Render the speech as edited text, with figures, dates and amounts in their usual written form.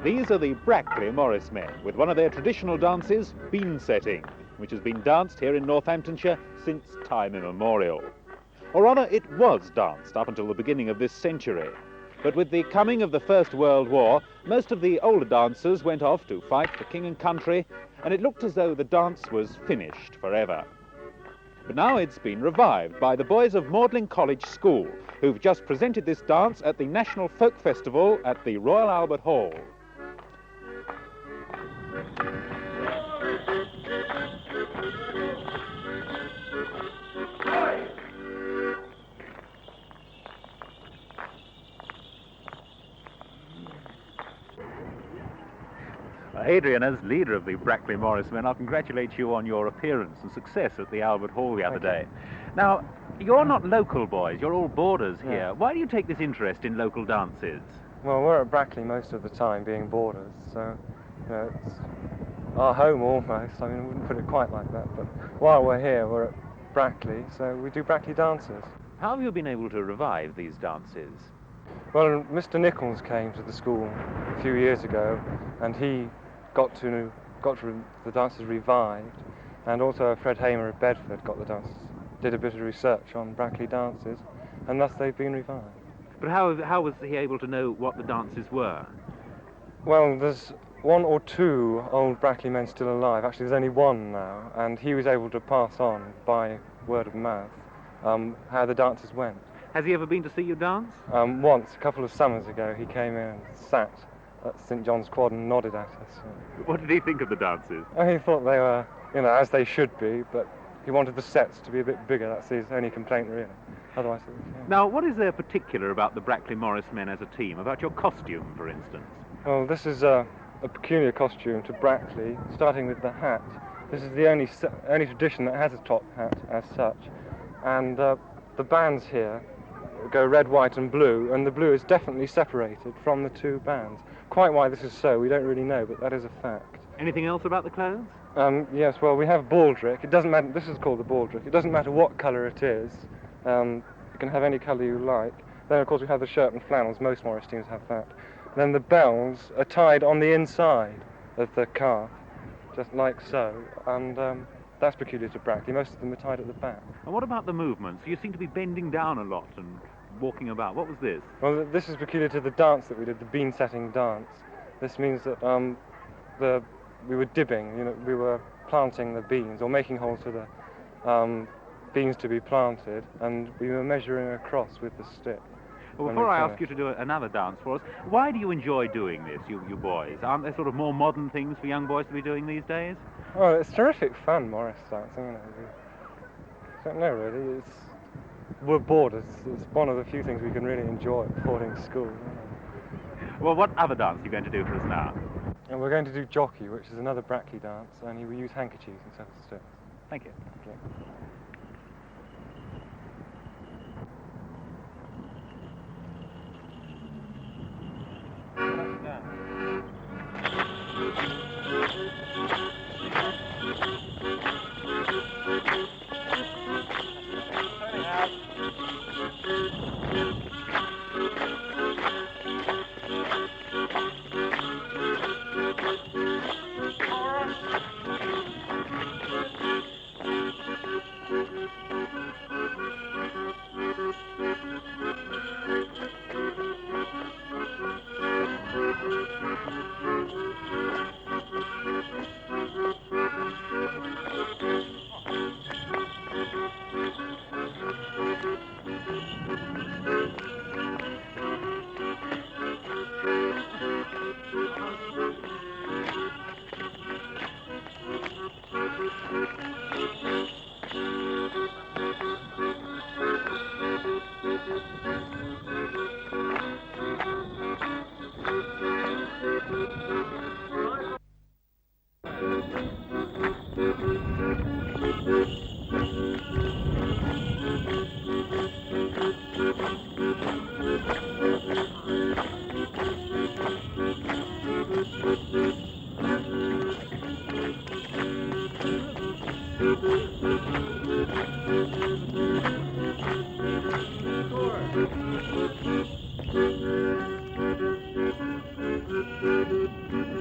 These are the Brackley Morris men, with one of their traditional dances, bean setting, which has been danced here in Northamptonshire since time immemorial. Or rather, it was danced up until the beginning of this century. But with the coming of the First World War, most of the older dancers went off to fight for king and country, and it looked as though the dance was finished forever. But now it's been revived by the boys of Magdalen College School, who've just presented this dance at the National Folk Festival at the Royal Albert Hall. Adrian, as leader of the Brackley Morris men, I'll congratulate you on your appearance and success at the Albert Hall the other day. Now, you're not local boys, you're all boarders here. Yeah. Why do you take this interest in local dances? Well, we're at Brackley most of the time, being boarders, so it's our home almost. I mean, I wouldn't put it quite like that, but while we're here, we're at Brackley, so we do Brackley dances. How have you been able to revive these dances? Well, Mr. Nichols came to the school a few years ago, and he got the dances revived, and also Fred Hamer of Bedford got the dances, did a bit of research on Brackley dances, and thus they've been revived. But how was he able to know what the dances were? Well, there's one or two old Brackley men still alive. Actually, there's only one now, and he was able to pass on by word of mouth how the dances went. Has he ever been to see you dance? Once, a couple of summers ago, he came in and sat at St John's Quad and nodded at us. What did he think of the dances? He thought they were, as they should be, but he wanted the sets to be a bit bigger. That's his only complaint, really. Otherwise, Now, what is there particular about the Brackley Morris men as a team, about your costume, for instance? Well, this is a peculiar costume to Brackley, starting with the hat. This is the only tradition that has a top hat as such, and the bands here go red, white and blue, and the blue is definitely separated from the two bands. Quite why this is so, we don't really know, but that is a fact. Anything else about the clothes? Yes, well, we have baldrick. It doesn't matter, this is called the baldrick. It doesn't matter what colour it is. You can have any colour you like. Then, of course, we have the shirt and flannels. Most Morris teams have that. Then the bells are tied on the inside of the calf, just like so, and that's peculiar to Brackley. Most of them are tied at the back. And what about the movements? You seem to be bending down a lot and walking about. What was this? Well, this is peculiar to the dance that we did, the bean setting dance. This means that we were dibbing, we were planting the beans, or making holes for the beans to be planted, and we were measuring across with the stick. Well, before I ask you to do another dance for us, why do you enjoy doing this, you boys? Aren't there sort of more modern things for young boys to be doing these days? Oh, it's terrific fun, Morris dancing. I don't know, really. We're boarders. It's one of the few things we can really enjoy at boarding school. Well, what other dance are you going to do for us now? And we're going to do jockey, which is another Brackley dance, and we use handkerchiefs instead of sticks. Thank you. Okay. Thank you.